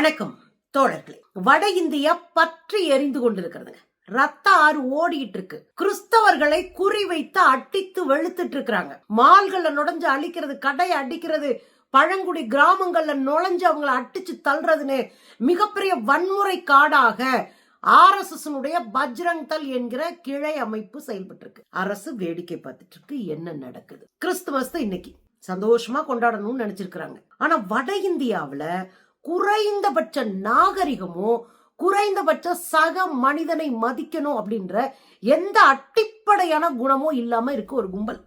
வணக்கம் தோழர்களே. வட இந்தியா பற்றி எரிந்து கொண்டிருக்கிறதுங்க. ரத்த ஆறு ஓடிட்டு இருக்கு. கிறிஸ்தவர்களை குறிவைத்து அடித்து வெளுத்துட்டு இருக்காங்க. மால்கள்ல நுழைஞ்சு அழிக்கிறது, கடையை அடிக்கிறது, பழங்குடி கிராமங்கள்ல நுழைஞ்சு அவங்களை அடிச்சு தள்ளுறதுன்னு மிகப்பெரிய வன்முறை காடாக RSS பஜ்ரங் தள் என்கிற கிளை அமைப்பு செயல்பட்டு இருக்கு. அரசு வேடிக்கை பார்த்துட்டு இருக்கு. என்ன நடக்குது? கிறிஸ்துமஸ் இன்னைக்கு சந்தோஷமா கொண்டாடணும்னு நினைச்சிருக்காங்க. ஆனா வட இந்தியாவில குறைந்தபட்ச நாகரிகமோ குறைந்தபட்ச சக மனிதனை மதிக்கணும் அப்படின்ற எந்த அடிப்படையான குணமும் இல்லாம இருக்கு ஒரு கும்பல்.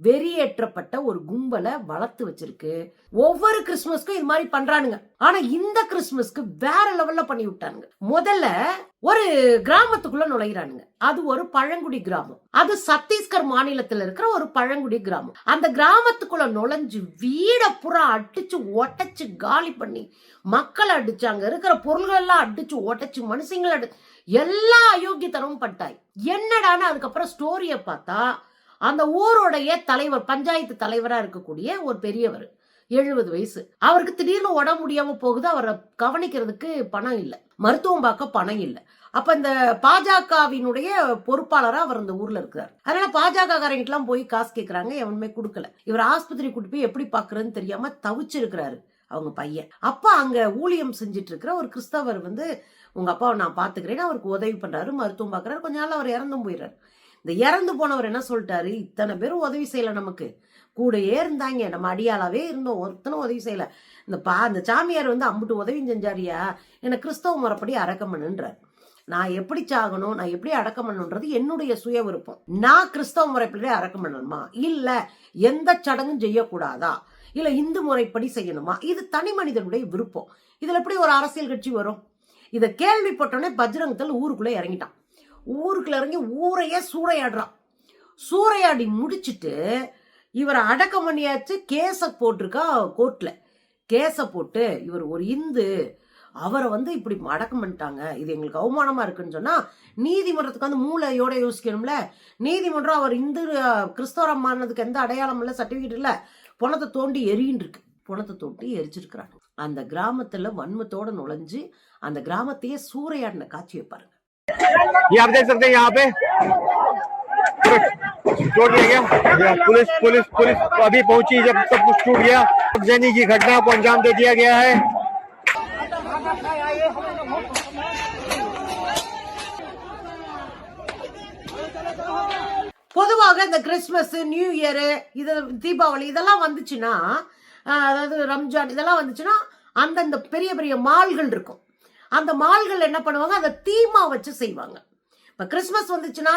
வெறியேற்றப்பட்ட ஒரு கும்பலை வளர்த்து வச்சிருக்கு. ஒவ்வொரு கிறிஸ்துமஸ்க்கும் இது மாதிரி பண்றானுங்க. ஆனா இந்த கிறிஸ்துமஸ்க்கு வேற லெவல்ல பண்ணி விட்டானுங்க. முதல்ல ஒரு கிராமத்துக்குள்ள நுழையிறானுங்க. அது ஒரு பழங்குடி கிராமம். அது சத்தீஸ்கர் மாநிலத்தில் இருக்கிற ஒரு பழங்குடி கிராமம். அந்த கிராமத்துக்குள்ள நுழைஞ்சு வீட புறா அடிச்சு ஒட்டச்சு காலி பண்ணி மக்களை அடிச்சு, அங்க இருக்கிற பொருள்கள் எல்லாம் அடிச்சு ஒட்டச்சு, மனுஷங்களை எல்லா அயோக்கியத்தனமும் பட்டாய். என்னடான்னு அதுக்கப்புறம் ஸ்டோரிய பார்த்தா அந்த ஊரோடைய தலைவர், பஞ்சாயத்து தலைவரா இருக்கக்கூடிய ஒரு பெரியவர், 70 வயசு. அவருக்கு திடீர்னு உடம்பு முடியாம போகுது. அவரை கவனிக்கிறதுக்கு பணம் இல்லை, மருத்துவம் பார்க்க பணம் இல்லை. அப்ப இந்த பாஜகவினுடைய பொறுப்பாளரா அவர் இந்த ஊர்ல இருக்கிறார். அதனால பாஜக காரங்கிட்டலாம் போய் காசு கேட்கறாங்க, எவனுமே கொடுக்கல. இவர் ஆஸ்பத்திரி கூட்டு போய் எப்படி பாக்குறதுன்னு தெரியாம தவிச்சிருக்கிறாரு அவங்க பையன். அப்ப அங்க ஊழியம் செஞ்சிட்டு இருக்கிற ஒரு கிறிஸ்தவர் உங்க அப்பாவை நான் பாத்துக்கிறேன்னு அவருக்கு உதவி பண்றாரு, மருத்துவம் பாக்குறாரு. கொஞ்ச நாள் அவர் இறந்தும் போயிடுறாரு. இந்த இறந்து போனவர் என்ன சொல்லிட்டாரு, இத்தனை பேரும் உதவி செய்யல, நமக்கு கூடயே இருந்தாங்க, நம்ம அடியாளாவே இருந்தோம், ஒருத்தனும் உதவி செய்யல. இந்த சாமியார் அம்புட்டு உதவி செஞ்சாரியா, என்ன கிறிஸ்தவ முறைப்படி அடக்கம் பண்ணுன்றார். நான் எப்படி சாகணும், நான் எப்படி அடக்கம் பண்ணணுன்றது என்னுடைய சுய விருப்பம். நான் கிறிஸ்தவ முறைப்படி அடக்கம் பண்ணணுமா, இல்ல எந்த சடங்கும் செய்யக்கூடாதா, இல்ல இந்து முறைப்படி செய்யணுமா, இது தனி மனிதனுடைய விருப்பம். இதுல எப்படி ஒரு அரசியல் கட்சி வரும்? இத கேள்விப்பட்டோன்னே பஜ்ரங் தள் ஊருக்குள்ள இறங்கிட்டான். ஊருக்குள்ள இறங்கி ஊரையே சூறையாடுறான். சூறையாடி முடிச்சுட்டு இவரை அடக்கம் பண்ணியாச்சு. கேஸ போட்டிருக்கா கோர்ட்ல. கேஸ போட்டு இவர் ஒரு இந்து, அவரை இப்படி அடக்கம் பண்ணிட்டாங்க, இது எங்களுக்கு அவமானமா இருக்குன்னு சொன்னா நீதிமன்றத்துக்கு மூளையோட யோசிக்கணும்ல. நீதிமன்றம் அவர் இந்து கிறிஸ்தவரம் மாறினதுக்கு எந்த அடையாளம் இல்ல, சர்டிபிகேட் இல்ல, பணத்தை தோண்டி எரின்னு இருக்கு. பணத்தை தோண்டி எரிச்சிருக்கிறாங்க. அந்த கிராமத்துல வன்மத்தோட நுழைஞ்சு அந்த கிராமத்தையே சூறையாடின காட்சியை பாருங்க. ये आप देख सकते हैं यहाँ पे तोड़ दिया गया। पुलिस पुलिस पुलिस अभी पहुंची जब सब कुछ टूट गया। जैनी की घटना को अंजाम दे दिया गया है। பொதுவாக இந்த கிறிஸ்துமஸ், நியூ இயர், இது தீபாவளி இதெல்லாம் வந்துச்சுன்னா, அதாவது ரம்ஜான் இதெல்லாம் வந்துச்சுன்னா அந்தந்த பெரிய பெரிய மால்கள் இருக்கும். அந்த மால்கள் என்ன பண்ணுவாங்க, அந்த தீமா வச்சு செய்வாங்க. இப்ப கிறிஸ்துமஸ் வந்துச்சுன்னா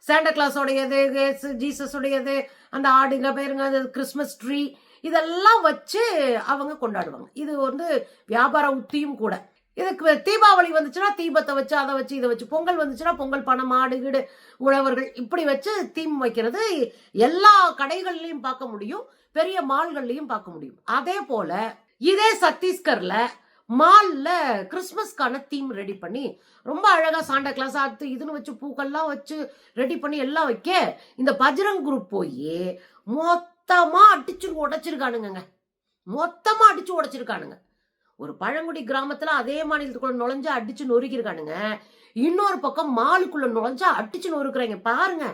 சாண்டா கிளாஸ் உடையது, ஜீசஸ் உடையது, அந்த ஆடுங்க பேருங்க, கிறிஸ்துமஸ் ட்ரீ இதெல்லாம் வச்சு அவங்க கொண்டாடுவாங்க. இது வியாபார உத்தியும் கூட. இதுக்கு தீபாவளி வந்துச்சுன்னா தீபத்தை வச்சு, அதை வச்சு, இதை வச்சு. பொங்கல் வந்துச்சுன்னா பொங்கல், பணம், ஆடு கீடு, உழவர்கள் இப்படி வச்சு தீம் வைக்கிறது எல்லா கடைகள்லயும் பார்க்க முடியும், பெரிய மால்கள்லயும் பார்க்க முடியும். அதே போல இதே சத்தீஸ்கர்ல மால்ல கிறிஸ்துமஸ்க்கான தீம் ரெடி பண்ணி ரொம்ப அழகா சாண்டா கிளாஸ் ஆத்து இதுன்னு வச்சு பூக்கள்லாம் வச்சு ரெடி பண்ணி எல்லாம் வைக்க இந்த பஜ்ரங் குரூப் போய் மொத்தமா அடிச்சு உடைச்சிருக்கானுங்க. மொத்தமா அடிச்சு உடைச்சிருக்கானுங்க. ஒரு பழங்குடி கிராமத்துல அதே மாநிலத்துக்குள்ள நுழைஞ்சு அடிச்சு நொறுக்கிருக்கானுங்க. இன்னொரு பக்கம் மாலுக்குள்ள நுழைஞ்சா அடிச்சு நொறுக்குறாங்க பாருங்க.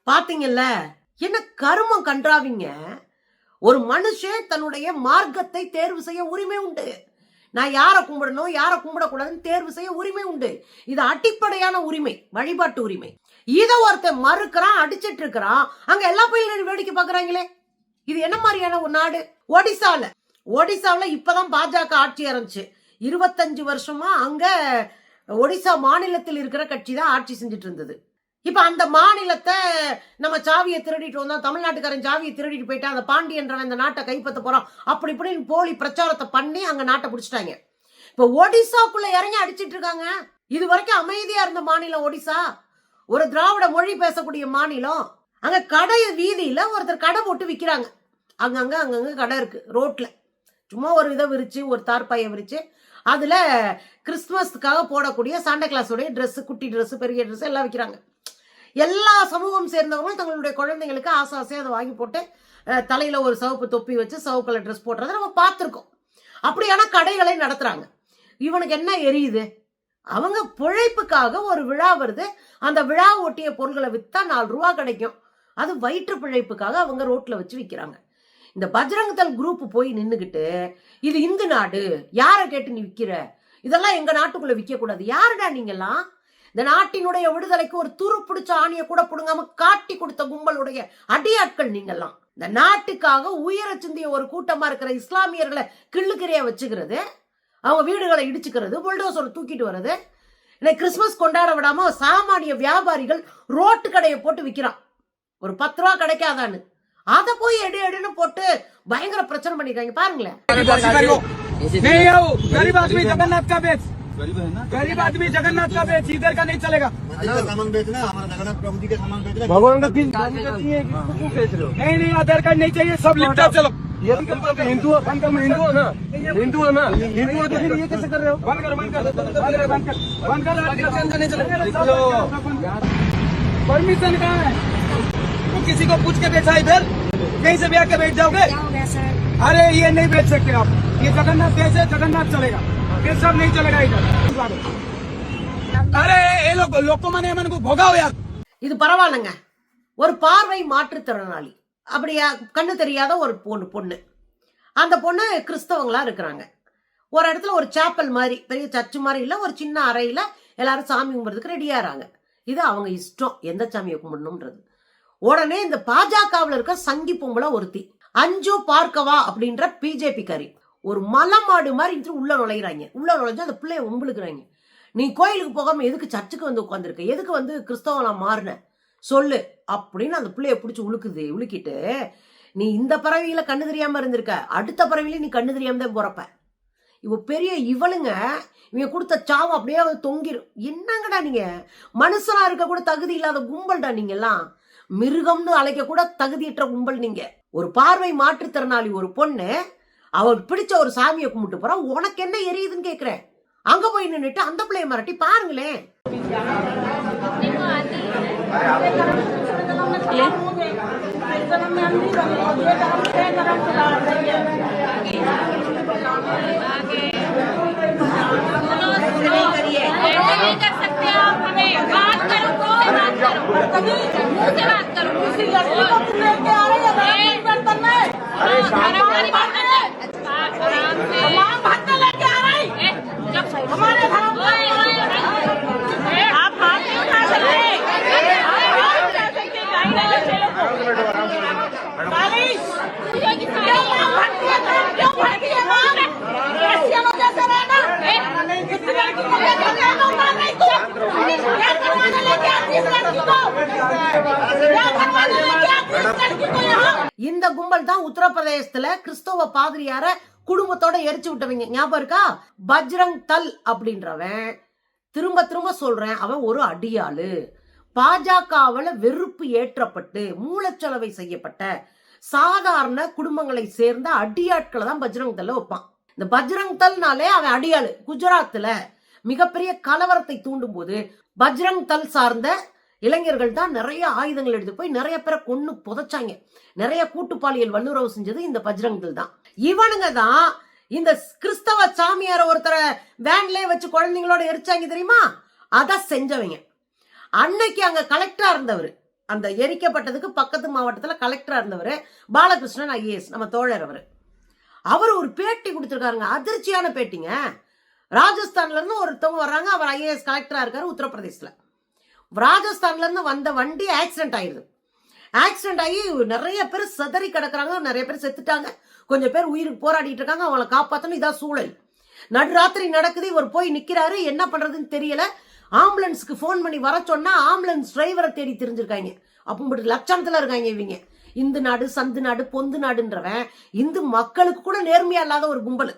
பாத்தீங்கல்ல, என்ன கருமம் கன்றாவிங்க. ஒரு மனுஷன் தன்னுடைய மார்க்கத்தை தேர்வு செய்ய உரிமை உண்டு. நான் யாரை கும்பிடணும், யாரை கும்பிடக்கூடாதுன்னு தேர்வு செய்ய உரிமை உண்டு. இது அடிப்படையான உரிமை, வழிபாட்டு உரிமை. இதை ஒருத்தன் மறுக்கிறான், அடிச்சிட்டு இருக்கிறான். அங்க எல்லா பயிலும் வேடிக்கை பாக்குறாங்களே. இது என்ன மாதிரியான ஒரு நாடு? ஒடிசாவில இப்பதான் பாஜக ஆட்சி ஆரம்பிச்சு 25 வருஷமா அங்க ஒடிசா மாநிலத்தில் இருக்கிற கட்சி தான் ஆட்சி செஞ்சுட்டு இருந்தது. இப்ப அந்த மாநிலத்தை நம்ம சாவியை திருடிட்டு வந்தோம், தமிழ்நாட்டுக்காரன் சாவியை திருடிட்டு போயிட்டா, அந்த பாண்டியன்றவன் இந்த நாட்டை கைப்பற்ற போறான், அப்படி இப்படின்னு போலி பிரச்சாரத்தை பண்ணி அங்க நாட்டை பிடிச்சிட்டாங்க. இப்ப ஒடிசாக்குள்ள இறங்கி அடிச்சிட்டு இருக்காங்க. இது வரைக்கும் அமைதியா இருந்த மாநிலம் ஒடிசா, ஒரு திராவிட மொழி பேசக்கூடிய மாநிலம். அங்க கடை வீதியில ஒருத்தர் கடை போட்டு விக்கிறாங்க. அங்கங்க கடை இருக்கு ரோட்ல. சும்மா ஒரு இதை விரிச்சு ஒரு தார்பாயை விரிச்சு அதுல கிறிஸ்துமஸ்க்காக போடக்கூடிய சாண்டா கிளாஸோடைய ட்ரெஸ், குட்டி ட்ரெஸ், பெரிய ட்ரெஸ் எல்லாம் விற்கிறாங்க. எல்லா சமூகம் சேர்ந்தவங்களும் தங்களுடைய குழந்தைங்களுக்கு ஆசையா அதை வாங்கி போட்டு தலையில ஒரு சிவப்பு தொப்பி வச்சு சிவப்பு கலர் ட்ரெஸ் போடுறத நம்ம பார்த்துருக்கோம். அப்படியான கடைகளை நடத்துறாங்க. இவனுக்கு என்ன எரியுது? அவங்க பிழைப்புக்காக ஒரு விழா வருது, அந்த விழா ஒட்டிய பொருட்களை வித்தா 4 ரூபா கிடைக்கும். அது வயிற்று பிழைப்புக்காக அவங்க ரோட்ல வச்சு விற்கிறாங்க. இந்த பஜ்ரங் தள் குரூப் போய் நின்னுகிட்டு இது இந்து நாடு, யாரை கேட்டு நீ விற்கிற, இதெல்லாம் எங்க நாட்டுக்குள்ள விற்க கூடாது. யாருடா நீங்கெல்லாம்? இந்த நாட்டினுடைய விடுதலைக்கு ஒரு துரு பிடிச்ச ஆணிய கூட புடுங்காம காட்டி கொடுத்த கும்பலுடைய அடியாட்கள் நீங்கெல்லாம். இந்த நாட்டுக்காக உயர சிந்திய ஒரு கூட்டமா இருக்கிற இஸ்லாமியர்களை கிள்ளுக்கிறையா வச்சுக்கிறது, அவங்க வீடுகளை இடிச்சுக்கிறது, புல்டோசர் தூக்கிட்டு வர்றது. இன்னைக்கு கிறிஸ்துமஸ் கொண்டாட விடாம சாமானிய வியாபாரிகள் ரோட்டு கடையை போட்டு விற்கிறான். ஒரு 10 ரூபா கிடைக்காதான்னு அதை போய் எடுன்னு போட்டு பயங்கர பிரச்சனை பண்ணிருக்காங்க. பாருங்களேன். गरीब आदमी जगन्नाथ का बेच, इधर का नहीं चलेगा। सामान बेचना हमारा जगन्नाथ प्रभु जी के सामान बेचना भगवान का बेच रहे हो? नहीं आधार कार्ड नहीं चाहिए, सब लिखता चलो। ये हिंदू हिंदू हो ना, हिंदू हो ना, हिंदू हो तो फिर ये कैसे कर रहे हो? बंद कर। परमिशन कहाँ है? तो किसी को पूछ के बेचा इधर, कहीं से ब्याह के बैठ जाओगे? अरे ये नहीं बेच सकते आप, ये जगन्नाथ देश है, जगन्नाथ चलेगा, ये सब नहीं चलेगा इधर। अरे ये लोग को मैंने मन को भोगाओ यार। இது பரவாயில்லைங்க. ஒரு பார்வை மாற்றுத்திறனாளி, அப்படியா கண்ணு தெரியாத ஒரு பொண்ணு. அந்த பொண்ணு கிறிஸ்தவங்களா இருக்கிறாங்க. ஒரு இடத்துல ஒரு சாப்பல் மாதிரி, பெரிய சர்ச்சு மாதிரி இல்ல, ஒரு சின்ன அறையில எல்லாரும் சாமி கும்பிடுறதுக்கு ரெடியாறாங்க. இது அவங்க இஷ்டம், எந்த சாமியை கும்பிடணும்ன்றது. உடனே இந்த பாஜகவில் இருக்க சங்கி பொம்பளை ஒருத்தி அஞ்சு பார்க்கவா அப்படின்ற பிஜேபி காரி ஒரு மலமாடு மாதிரி உள்ள நுழைகிறாங்க. உள்ள நுழைஞ்சு அந்த பிள்ளைய உம்புழுக்கிறாங்க. நீ கோயிலுக்கு போகாம எதுக்கு சர்ச்சுக்கு வந்து உட்காந்துருக்க, எதுக்கு வந்து கிறிஸ்தவலாம் மாறின சொல்லு அப்படின்னு அந்த பிள்ளைய பிடிச்சி உழுக்கிட்டு, நீ இந்த பறவையில கண்ணு தெரியாம இருந்திருக்க, அடுத்த பறவையில நீ கண்ணு தெரியாம தான் போறப்ப. இவ பெரிய இவளுங்க, இவங்க கொடுத்த சாவு அப்படியே தொங்கிரும். என்னங்கடா நீங்க, மனுஷனா இருக்க கூட தகுதி இல்லாத கும்பல்டா நீங்க எல்லாம். மிருகம்னு அழைக்க கூட தகுதியற்ற கும்பல் நீங்க. ஒரு பார்வை மாற்றுத்திறனாளி ஒரு பொண்ணு அவள் பிடிச்ச ஒரு சாமியை கும்பிட்டு போறா, உனக்கு என்ன எரியுதுன்னு கேக்குறேன். அங்க போய் நின்னுட்டு அந்த பிள்ளைய மிரட்டி பாருங்களேன். இந்த கும்பல் தான் உத்தரப்பிரதேசத்துல கிறிஸ்தவ பாதிரியார குடும்பத்தோட எரிச்சு விட்டவங்க. ஞாபகம் இருக்கா? பஜ்ரங் தள் அப்படின்றவன், திரும்ப சொல்றேன், அவன் ஒரு அடியாளு. பாஜகவுல வெறுப்பு ஏற்றப்பட்டு மூலச்சலவை செய்யப்பட்ட சாதாரண குடும்பங்களை சேர்ந்த அடியாட்களை தான் பஜ்ரங் தள்ள வைப்பான். இந்த பஜ்ரங் தள்னாலே அவன் அடியாளு. குஜராத்ல மிகப்பெரிய கலவரத்தை தூண்டும் போது பஜ்ரங் தள் சார்ந்த இளைஞர்கள் தான் நிறைய ஆயுதங்கள் எடுத்து போய் நிறைய பேரை கொன்னு புதைச்சாங்க. நிறைய கூட்டுப்பாலியல் வல்லுறவு செஞ்சது இந்த பஜ்ரங் தள் தான். இவனுங்க தான் இந்த கிறிஸ்தவ சாமியார ஒருத்தர வேன்லயே வச்சு குழந்தைங்களோட எரிச்சாங்க தெரியுமா? அத செஞ்சவங்க. அன்னைக்கு அங்க கலெக்டரா இருந்தவர், அந்த எரிக்கப்பட்டதுக்கு பக்கத்து மாவட்டத்துல கலெக்டரா இருந்தவர் பாலகிருஷ்ணன் IAS, நம்ம தோழர். அவர் ஒரு பேட்டி கொடுத்திருக்காருங்க, அதிர்ச்சியான பேட்டிங்க. ராஜஸ்தான்ல இருந்து ஒருத்தவங்க வர்றாங்க, அவர் IAS கலெக்டரா இருக்காரு உத்தரப்பிரதேசல. ராஜஸ்தான்ல இருந்து வந்த வண்டி ஆக்சிடென்ட் ஆயிருது. ஆக்சிடென்ட் ஆகி நிறைய பேர் சிதறி கிடக்குறாங்க, நிறைய பேர் செத்துட்டாங்க, கொஞ்சம் பேர் உயிருக்கு போராடிட்டு இருக்காங்க. அவங்களை காப்பாற்றணும், இதான் சூழல். நடுராத்திரி நடக்குது, இவர் போய் நிக்கிறாரு, என்ன பண்றதுன்னு தெரியல. ஆம்புலன்ஸ்க்கு போன் பண்ணி வர சொன்னா ஆம்புலன்ஸ் டிரைவரை தேடி தெரிஞ்சிருக்காங்க. அப்போ லட்சணத்துல இருக்காங்க இவங்க. இந்து நாடு, சந்து நாடு, பொந்து நாடுன்றவன் இந்து மக்களுக்கு கூட நேர்மையா இல்லாத ஒரு கும்பல்.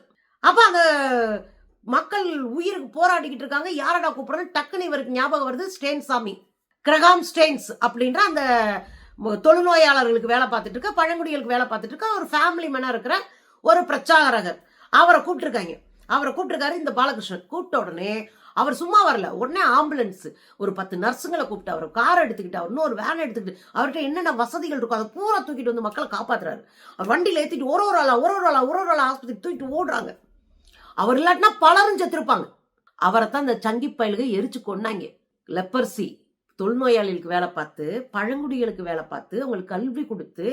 அப்ப அந்த மக்கள் உயிருக்கு போராடிக்கிட்டு இருக்காங்க. யாரடா கூப்பிடுறது? டக்குன்னு இவருக்கு ஞாபகம் வருது, ஸ்டேன் சாமி, கிரகாம் ஸ்டேன்ஸ் அப்படின்ற அந்த தொழுநோயாளர்களுக்கு வேலை பார்த்துட்டு இருக்க, பழங்குடிகளுக்கு வேலை பார்த்துட்டு இருக்க ஒரு ஃபேமிலி மேனா இருக்கிற ஒரு பிரச்சாரகர். அவரை கூப்பிட்டுருக்காரு இந்த பாலகிருஷ்ணன். கூப்பிட்ட உடனே அவர் சும்மா வரல, உடனே ஆம்புலன்ஸ் ஒரு 10 நர்ஸுங்களை கூப்பிட்டு அவர் கார் எடுத்துக்கிட்டு அவர் இன்னொரு வேன் எடுத்துக்கிட்டு அவர்கிட்ட என்னென்ன வசதிகள் இருக்கும் அதை பூரா தூக்கிட்டு வந்து மக்களை காப்பாத்துறாரு. அவர் வண்டியில ஏத்திட்டு ஒரு ஒரு ஆளா ஆஸ்பத்திரி தூக்கிட்டு ஓடுறாங்க. அவர் இல்லாட்டினா பலரும் செத்துருப்பாங்க. அவரை தான் இந்த சங்கி பயலுக எரிச்சு கொண்டாங்க. லெப்பர்சி தொழுநோயாளிகளுக்கு வேலை பார்த்து, பழங்குடிகளுக்கு வேலை பார்த்து, அவங்களுக்கு கல்வி கொடுத்து,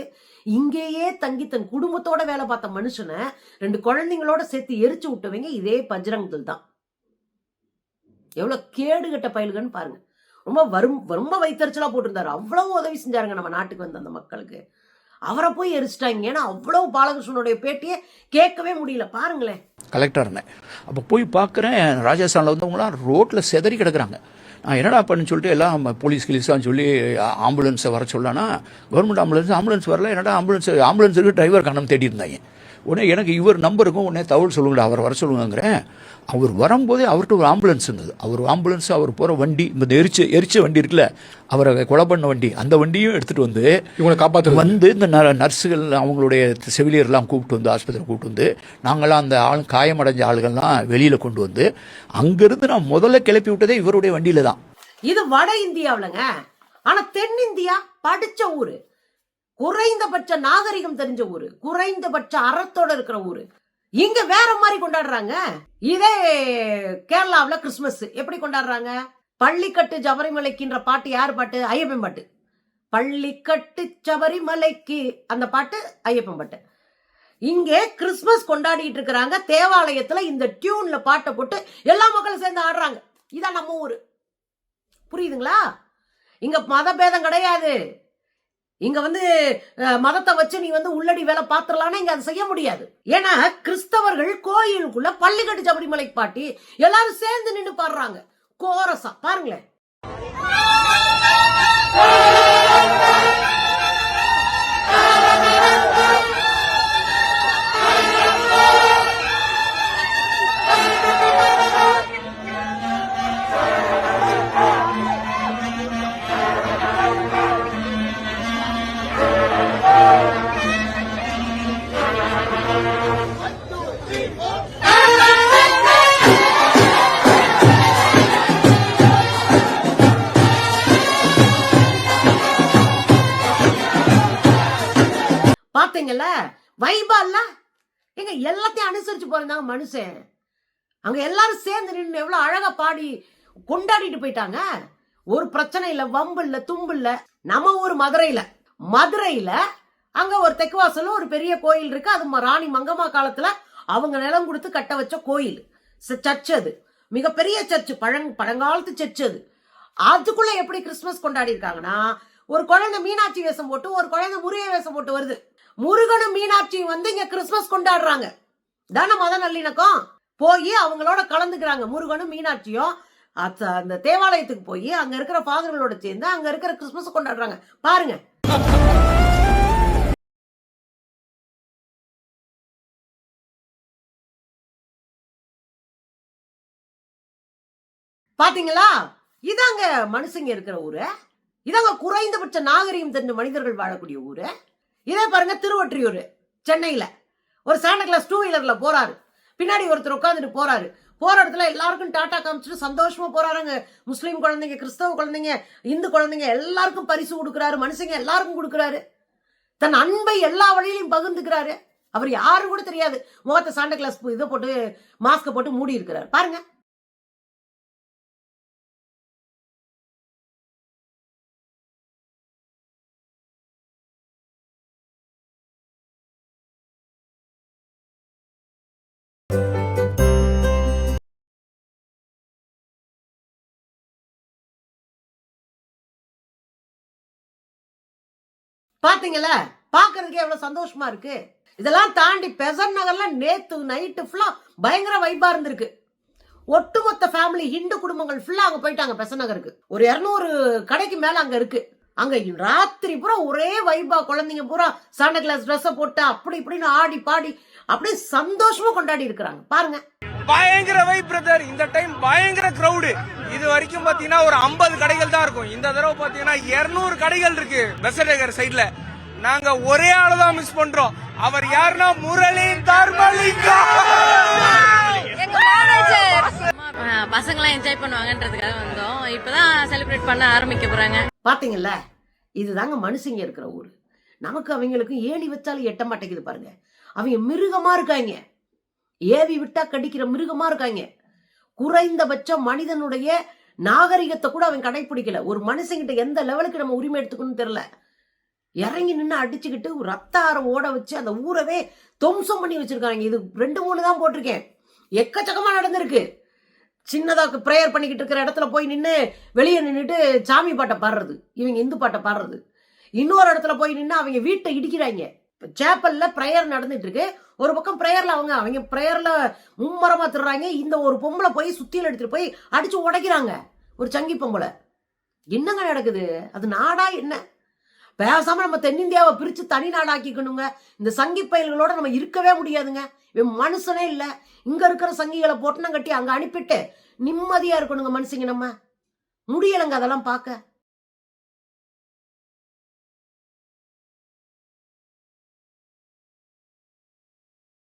இங்கேயே தங்கி தன் குடும்பத்தோட வேலை பார்த்த மனுஷனை 2 குழந்தைங்களோட சேர்த்து எரிச்சு விட்டவங்க இதே பஜ்ரங் தள் தான். எவ்வளவு கேடுகட்ட பயலுகன்னு பாருங்க. ரொம்ப வைத்தறிச்சலா போட்டிருந்தாரு. அவ்வளவு உதவி செஞ்சாருங்க நம்ம நாட்டுக்கு வந்த அந்த மக்களுக்கு. அவரை போய் எரிச்சிட்டாங்க. ஏன்னா அவ்வளவு பாலகிருஷ்ணனுடைய பேட்டியை கேட்கவே முடியல. பாருங்களேன். கலெக்டர் இருந்தேன். அப்போ போய் பார்க்குறேன், ராஜஸ்தானில் வந்தவங்களாம் ரோட்டில் செதறி கிடக்குறாங்க. நான் என்னடா பண்ணு சொல்லிட்டு எல்லாம் போலீஸ்கிலீஸான்னு சொல்லி ஆம்புலன்ஸை வர சொல்லனா, கவர்மெண்ட் ஆம்புலன்ஸ் வரல. என்னடா ஆம்புலன்ஸுக்கு டிரைவர் காரணம் தேடி இருந்தாங்க. உடனே எனக்கு இவர் நம்பருக்கும் உடனே தகவல் சொல்லுங்கடா, அவர் வர சொல்லுங்கிறேன். அவர் வரும்போதே அவர்கிட்ட ஒரு ஆம்புலன்ஸ் இருந்தது. அவர் போகிற வண்டி, இந்த எரிச்ச வண்டி இருக்குல்ல, அவரை கொலை பண்ண வண்டி, அந்த வண்டியும் எடுத்துகிட்டு வந்து இவங்களை காப்பாற்ற வந்து இந்த நர்ஸுகள் அவங்களுடைய செவிலியர்லாம் கூப்பிட்டு வந்து ஆஸ்பத்திரி கூப்பிட்டு வந்து நாங்களாம் அந்த காயமடைஞ்ச ஆளுகள்லாம் வெளியில் கொண்டு வந்து அங்கேருந்து நான் முதல்ல கிளப்பி விட்டதே இவருடைய வண்டியில தான். இது வட இந்தியாவிலங்க. ஆனா தென்னிந்தியா படிச்ச ஊரு, குறைந்தபட்ச நாகரிகம் தெரிஞ்ச ஊரு, குறைந்தபட்ச அறத்தோட இருக்கிற ஊரு. இங்க வேற மாதிரி கொண்டாடுறாங்க. இதே கேரளாவில் கிறிஸ்துமஸ் எப்படி கொண்டாடுறாங்க? பள்ளிக்கட்டு சபரிமலைக்குன்ற பாட்டு யார் பாட்டு? ஐயப்பன் பாட்டு. பள்ளிக்கட்டு சபரிமலைக்கு அந்த பாட்டு ஐயப்பன் பாட்டு. இங்கே கிறிஸ்துமஸ் கொண்டாடிட்டு இருக்கிறாங்க. தேவாலயத்துல இந்த டியூன்ல பாட்டை போட்டு எல்லா மக்களும் சேர்ந்து ஆடுறாங்க. இதான் நம்ம ஊரு. புரியுதுங்களா? இங்க மத பேதம் கிடையாது. இங்க மதத்தை வச்சு நீ உள்ளடி வேலை பாத்துறலாம்னா இங்க அதை செய்ய முடியாது. ஏன்னா கிறிஸ்தவர்கள் கோயிலுக்குள்ள பள்ளிக்கட்டு சபரிமலை பாட்டி எல்லாரும் சேர்ந்து நின்று பாடுறாங்க. கோரசா பாருங்களேன். பாத்தீங்கல்ல வைபா இல்ல? எங்க எல்லாத்தையும் அனுசரிச்சு போறாங்க மனுஷன். அங்க எல்லாரும் சேர்ந்து நின்று எவ்வளவு அழகா பாடி கொண்டாடிட்டு போயிட்டாங்க. ஒரு பிரச்சனை இல்ல, வம்பு இல்ல, தும்பு இல்ல. நம்ம ஊர் மதுரையில அங்க ஒரு தெக்குவாசல்ல ஒரு பெரிய கோயில் இருக்கு. அது ராணி மங்கம்மா காலத்துல அவங்க நிலம் கொடுத்து கட்ட வச்ச கோயில், சர்ச். அது மிகப்பெரிய சர்ச், பழங்காலத்து சர்ச். அதுக்குள்ள எப்படி கிறிஸ்துமஸ் கொண்டாடி இருக்காங்கன்னா, ஒரு குழந்தை மீனாட்சி வேஷம் போட்டு, ஒரு குழந்தை முருகை வேஷம் போட்டு வருது. முருகனும் மீனாட்சியும் இங்க கிறிஸ்துமஸ் கொண்டாடுறாங்க. தானே மத நல்லிணக்கம். போய் அவங்களோட கலந்துக்கிறாங்க. முருகனும் மீனாட்சியும் அந்த தேவாலயத்துக்கு போய் அங்க இருக்கிற ஃபாதர்களோட சேர்ந்து அங்க இருக்கிற கிறிஸ்துமஸ் கொண்டாடுறாங்க. பாருங்க. பாத்தீங்களா? இதாங்க மனுஷங்க இருக்கிற ஊரு. இதாங்க குறைந்தபட்ச நாகரிகம் தெரிஞ்ச மனிதர்கள் வாழக்கூடிய ஊரு. இதே பாருங்க திருவொற்றியூர், சென்னையில ஒரு சாண்டா கிளாஸ் 2 வீலர்ல போறாரு. பின்னாடி ஒருத்தர் உட்காந்துட்டு போறாரு. போற இடத்துல எல்லாருக்கும் டாட்டா காமிச்சிட்டு சந்தோஷமா போறாருங்க. முஸ்லீம் குழந்தைங்க, கிறிஸ்தவ குழந்தைங்க, இந்து குழந்தைங்க எல்லாருக்கும் பரிசு கொடுக்குறாரு. மனுஷங்க எல்லாருக்கும் கொடுக்குறாரு. தன் அன்பை எல்லா வழியிலையும் பகிர்ந்துக்கிறாரு. அவர் யாரும் கூட தெரியாது. முகத்தை சாண்டா கிளாஸ் இதை போட்டு மாஸ்க போட்டு மூடி இருக்கிறாரு. பாருங்க. பாத்தீங்களா? பாக்குறதுக்கு எவ்வளவு சந்தோஷமா இருக்கு. இதெல்லாம் தாண்டி பெசன்ட் நகர்ல நேத்து நைட்டு ஃபுல்லா பயங்கர வைபா இருந்திருக்கு. ஒட்டுமொத்த ஃபேமிலி ஹிந்து குடும்பங்கள் ஃபுல்லா அங்க போயிட்டாங்க பெசன்ட் நகருக்கு. ஒரு 200 கடைக்கு மேல அங்க இருக்கு. அங்க ராத்திரி பூரா ஒரே வைபா. குழந்தைங்க பூரா சாண்டா கிளாஸ் ட்ரெஸ் போட்டு அப்படி இப்படின்னு ஆடி பாடி அப்படியே சந்தோஷமா கொண்டாடி இருக்கிறாங்க. பாருங்க. பயங்கர வை பிரதர். இந்த டைம் பயங்கர கிரவுடு. இது வரைக்கும் பாத்தீங்கன்னா ஒரு 50 கடைகள் தான் இருக்கும். இந்த தடவை பாத்தீங்கன்னா 200 கடைகள் இருக்கு பெசன்ட் சைடுல. நாங்க ஒரே ஆளு தான் மிஸ் பண்றோம். அவர் யாருன்னா முரளி தர்மலிங்கா. பசங்களாம் என்ஜாய் பண்ணுவாங்கன்றதுக்காக வந்தோம். இப்பதான் செலிப்ரேட் பண்ண ஆரம்பிக்க போறாங்க. பாத்தீங்கல்ல, இதுதாங்க மனுஷங்க இருக்கிற ஊரு. நமக்கு அவங்களுக்கு ஏணி வச்சாலும் எட்ட மாட்டேங்குது பாருங்க. அவங்க மிருகமா இருக்காங்க, ஏவி விட்டா கடிக்கிற மிருகமா இருக்காங்க. குறைந்தபட்சம் மனிதனுடைய நாகரிகத்தை கூட அவங்க கடைபிடிக்கல. ஒரு மனுஷங்கிட்ட எந்த லெவலுக்கு நம்ம உரிமை எடுத்துக்கணும்னு தெரியல. இறங்கி நின்று அடிச்சுக்கிட்டு ரத்த ஆரம் ஓட வச்சு அந்த ஊரவே துவம்சம் பண்ணி வச்சிருக்காங்க. இது 2-3 தான் போட்டிருக்கேன். எக்கச்சக்கமா நடந்திருக்கு. சின்னதாக ப்ரேயர் பண்ணிக்கிட்டு இருக்கிற இடத்துல போய் நின்று வெளியே நின்றுட்டு சாமி பாட்டை பாடுறது, இவங்க இந்து பாட்டை பாடுறது. இன்னொரு இடத்துல போய் நின்று அவங்க வீட்டை இடிக்கிறாங்க. சேப்பல்ல ப்ரேயர் நடந்துட்டு இருக்கு. ஒரு பக்கம் ப்ரேயர்ல அவங்க ப்ரேயர்ல மும்மரமா திருறாங்க. இந்த ஒரு பொம்பளை போய் சுத்தியில் எடுத்துட்டு போய் அடிச்சு உடைக்கிறாங்க. ஒரு சங்கி பொம்பளை. என்னங்க நடக்குது? அது நாடா என்ன? பேசாம நம்ம தென்னிந்தியாவை பிரிச்சு தனி நாடாக்கிக்கணுங்க. இந்த சங்கி பயல்களோட நம்ம இருக்கவே முடியாதுங்க. இவன் மனுஷனே இல்ல. இங்க இருக்கிற சங்கிகளை பொட்டணம் கட்டி அங்க அனுப்பிட்டு நிம்மதியா இருக்கணுங்க மனுஷங்க. நம்ம முடியலைங்க அதெல்லாம் பார்க்க.